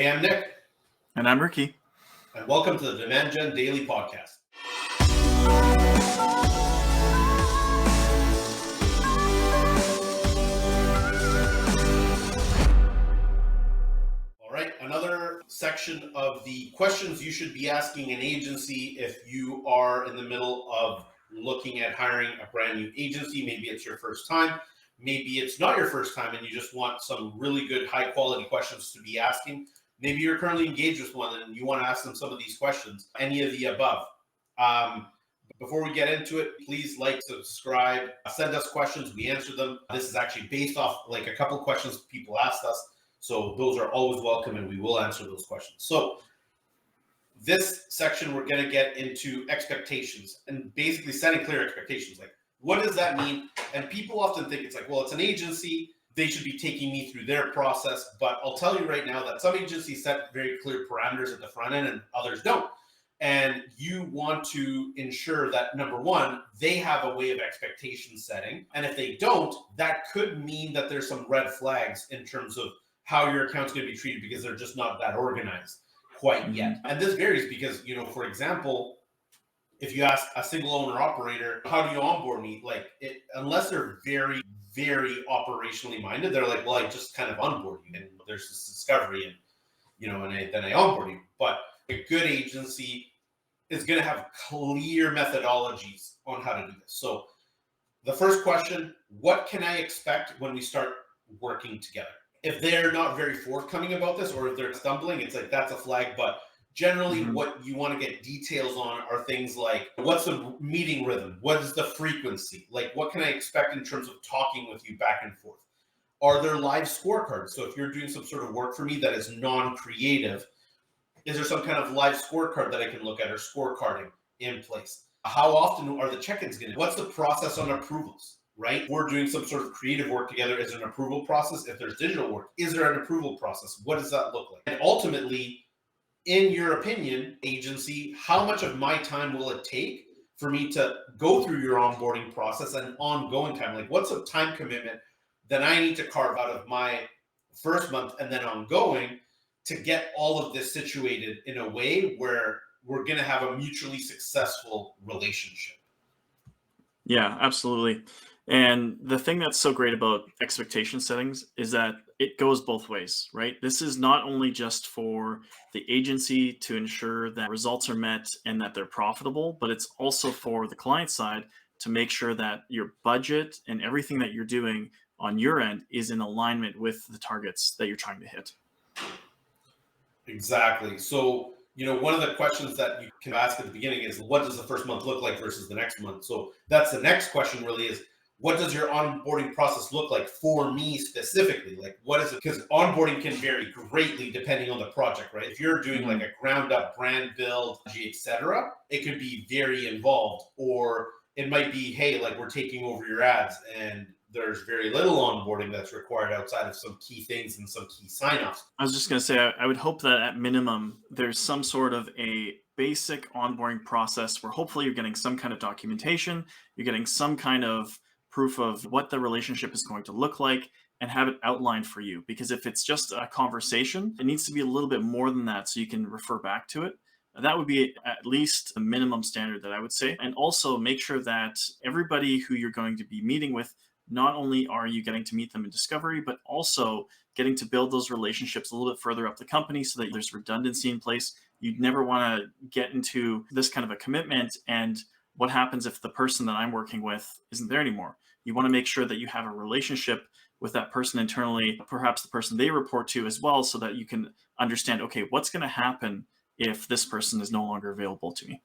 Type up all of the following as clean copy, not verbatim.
Hey, I'm Nick. And I'm Ricky. And welcome to the Demand Gen Daily Podcast. All right, another section of the questions you should be asking an agency if you are in the middle of looking at hiring a brand new agency. Maybe it's your first time. Maybe it's not your first time and you just want some really good high quality questions to be asking. Maybe you're currently engaged with one and you want to ask them some of these questions, any of the above. Before we get into it, please like, subscribe, send us questions. We answer them. This is actually based off like a couple questions people asked us. So those are always welcome and we will answer those questions. So this section, we're going to get into expectations and basically setting clear expectations. Like, what does that mean? And people often think it's like, well, it's an agency. They should be taking me through their process. But I'll tell you right now that some agencies set very clear parameters at the front end and others don't. And you want to ensure that, number one, they have a way of expectation setting. And if they don't, that could mean that there's some red flags in terms of how your account's going to be treated because they're just not that organized quite yet. And this varies because, for example, if you ask a single owner operator, how do you onboard me? Like, unless they're very, very operationally minded, they're like, well, I just kind of onboard you and there's this discovery and, then I onboard you. But a good agency is going to have clear methodologies on how to do this. So the first question, what can I expect when we start working together? If they're not very forthcoming about this or if they're stumbling, it's like, that's a flag. But generally, what you want to get details on are things like, what's the meeting rhythm? What is the frequency? Like, what can I expect in terms of talking with you back and forth? Are there live scorecards? So if you're doing some sort of work for me that is non-creative, is there some kind of live scorecard that I can look at or scorecarding in place? How often are the check-ins going to? What's the process on approvals, right? We're doing some sort of creative work together. Is there an approval process? If there's digital work, is there an approval process? What does that look like? And ultimately, in your opinion, agency, how much of my time will it take for me to go through your onboarding process and ongoing time? Like, what's a time commitment that I need to carve out of my first month and then ongoing to get all of this situated in a way where we're going to have a mutually successful relationship? Yeah, absolutely. And the thing that's so great about expectation settings is that it goes both ways, right? This is not only just for the agency to ensure that results are met and that they're profitable, but it's also for the client side to make sure that your budget and everything that you're doing on your end is in alignment with the targets that you're trying to hit. Exactly. So, one of the questions that you can ask at the beginning is, what does the first month look like versus the next month? So that's the next question really is, what does your onboarding process look like for me specifically? Like, what is it? Because onboarding can vary greatly depending on the project, right? If you're doing like a ground up brand build, etc., it could be very involved. Or it might be, hey, like, we're taking over your ads and there's very little onboarding that's required outside of some key things and some key sign-offs. I was just going to say, I would hope that at minimum, there's some sort of a basic onboarding process where hopefully you're getting some kind of documentation, you're getting some kind of proof of what the relationship is going to look like and have it outlined for you. Because if it's just a conversation, it needs to be a little bit more than that so you can refer back to it. That would be at least the minimum standard that I would say. And also make sure that everybody who you're going to be meeting with, not only are you getting to meet them in discovery, but also getting to build those relationships a little bit further up the company so that there's redundancy in place. You'd never want to get into this kind of a commitment and what happens if the person that I'm working with isn't there anymore. You want to make sure that you have a relationship with that person internally, perhaps the person they report to as well, so that you can understand, okay, what's going to happen if this person is no longer available to me?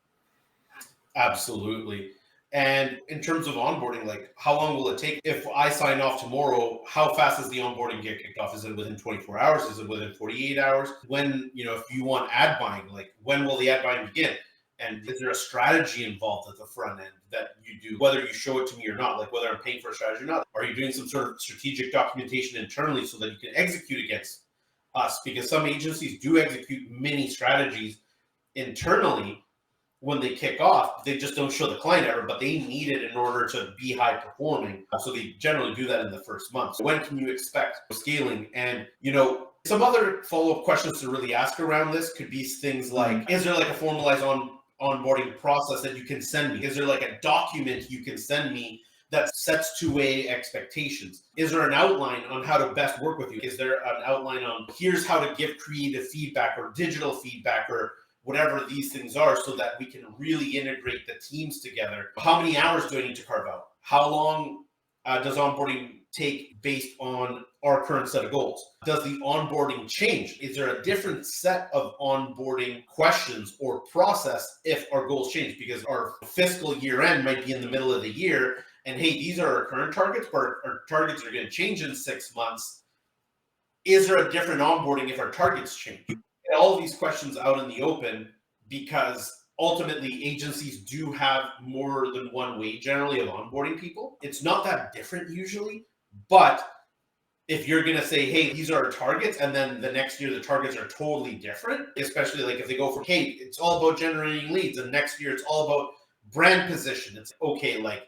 Absolutely. And in terms of onboarding, like, how long will it take? If I sign off tomorrow, how fast does the onboarding get kicked off? Is it within 24 hours? Is it within 48 hours? When, if you want ad buying, like, when will the ad buying begin? And is there a strategy involved at the front end that you do, whether you show it to me or not, like whether I'm paying for a strategy or not? Are you doing some sort of strategic documentation internally so that you can execute against us? Because some agencies do execute many strategies internally when they kick off. They just don't show the client ever, but they need it in order to be high performing. So they generally do that in the first month. So when can you expect scaling? And, Some other follow-up questions to really ask around this could be things like, is there like a formalized onboarding process that you can send me? Is there like a document you can send me that sets two-way expectations? Is there an outline on how to best work with you? Is there an outline on here's how to give creative feedback or digital feedback or whatever these things are, so that we can really integrate the teams together? How many hours do I need to carve out? How long does onboarding take based on our current set of goals? Does the onboarding change? Is there a different set of onboarding questions or process if our goals change? Because our fiscal year end might be in the middle of the year, and hey, these are our current targets, but our targets are going to change in 6 months. Is there a different onboarding if our targets change? Get all of these questions out in the open, because ultimately agencies do have more than one way generally of onboarding people. It's not that different usually, but if you're going to say, hey, these are our targets, and then the next year the targets are totally different, especially like if they go for, hey, it's all about generating leads, and next year it's all about brand position. It's okay, like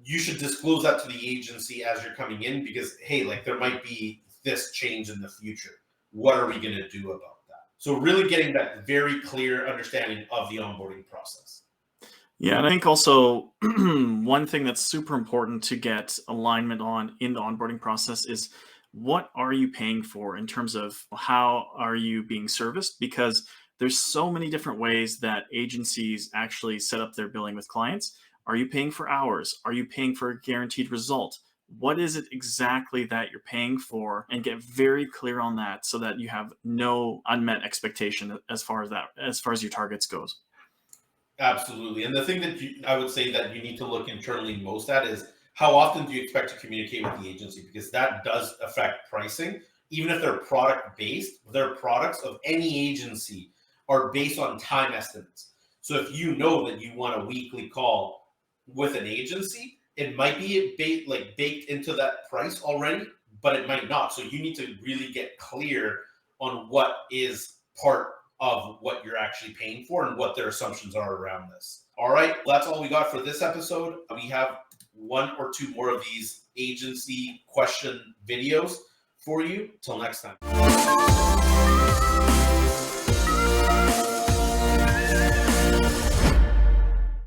you should disclose that to the agency as you're coming in, because hey, like there might be this change in the future. What are we going to do about that? So really getting that very clear understanding of the onboarding process. Yeah, and I think also one thing that's super important to get alignment on in the onboarding process is what are you paying for in terms of how are you being serviced? Because there's so many different ways that agencies actually set up their billing with clients. Are you paying for hours? Are you paying for a guaranteed result? What is it exactly that you're paying for? And get very clear on that so that you have no unmet expectation as far as your targets goes. Absolutely. And the thing that I would say that you need to look internally most at is how often do you expect to communicate with the agency? Because that does affect pricing. Even if they're product based, their products of any agency are based on time estimates. So if you know that you want a weekly call with an agency, it might be baked into that price already, but it might not. So you need to really get clear on what is part of what you're actually paying for and what their assumptions are around this. All right, that's all we got for this episode. We have 1 or 2 more of these agency question videos for you. Till next time.